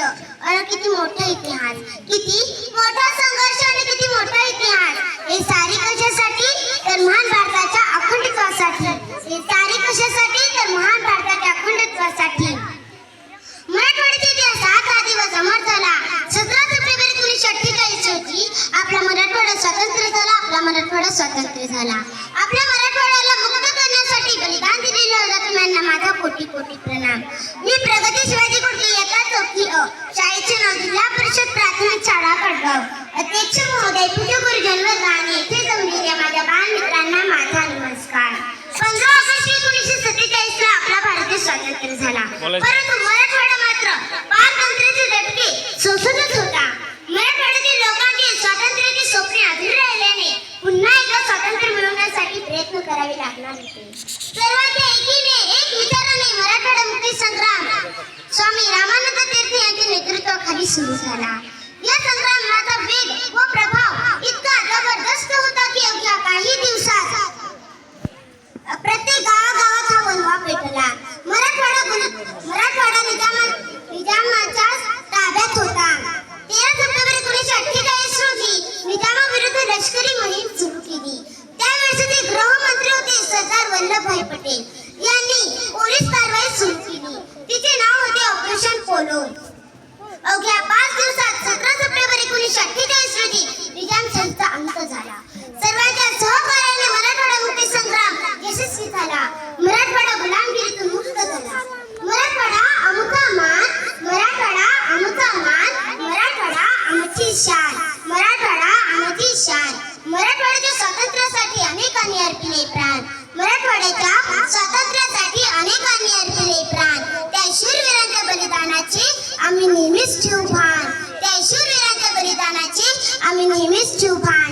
आणि किती मोठा इतिहास, किती मोठा संघर्ष आणि किती मोठा इतिहास. हे सारे कशासाठी? तर महान भारताच्या अखंडत्वासाठी. हे सारे कशासाठी? तर महान भारताच्या अखंडत्वासाठी. मराठवाड्याचा इतिहास 7 दिवस अमर झाला. 17 सप्टेंबर 1948 रोजी आपला मराठवाडा स्वतंत्र झाला. आपला मराठवाडा स्वतंत्र झाला. आपल्या मराठवाड्याला मुक्त करण्यासाठी बलिदान दिलेल्या हुतात्म्यांना माझा कोटी कोटी प्रणाम. मी प्रगती शिवाजी कुर्ली इयत्ता 4थी अ. शाळेचे नाव जिल्हा परिषद प्राथमिक शाळा कडगाव. अध्यक्ष महोदय, पूज्य गुरुजन व गाणी येथे जमलेल्या माझ्या बालमित्रांना माझा नमस्कार. 15 ऑगस्ट 1947 ला आपला भारत स्वातंत्र्य झाला. परंतु मराठवाडा मात्र पारतंत्र्याचे झटके सोसतच होता. मराठवाड्यातील लोकांची स्वातंत्र्याची स्वप्ने अधुरी राहिल्याने पुन्हा एकदा स्वातंत्र्य मिळवण्यासाठी प्रयत्न करावे लागणार होते. सर्वांच्या एकीने एक विचाराने मराठवाडा मुक्ती संग्राम स्वामी रामानंद तीर्थ यांच्या नेतृत्वाखाली सुरू झाला. या संग्रामाचा वेग व प्रभाव इतका जबरदस्त होता की अवघ्या काही दिवसात प्रत्येक गावागावात हा वणवा पेटला. मराठवाडा निजामाच्या ताब्यात होता. 13 सप्टेंबर 1948 रोजी निजामाविरुद्ध लष्करी मोहीम सुरू केली. त्यावेळेस गृहमंत्री होते सरदार वल्लभभाई पटेल. यांनी पोलीस कारवाई सुरू केली. तिचे नाव होते ऑपरेशन पोलो. अवघ्या 5 दिवसात 17 सप्टेंबर 1948 रोजी निजामशाहीचा अंत झाला. सर्वांच्या सहकार्याने मराठवाडा मुक्ती संग्राम यशस्वी झाला. मराठवाडा गुलामगिरीतून मुक्त झाला. मराठवाडा आमचा मान, मराठवाडा आमचा मान, मराठवाडा आमची शान, मराठवाडा आमची शान. मराठवाड्याच्या स्वातंत्र्यासाठी अनेकांनी अर्पिले प्राण. मराठवाड्याच्या स्वातंत्र्यासाठी अनेकांनी अर्पिले प्राण. त्या शूरवीरांच्या बलिदानाचे आम्ही नेहमीच ठेवू भान. त्या शूरवीरांच्या बलिदानाचे आम्ही नेहमीच ठेवू भान.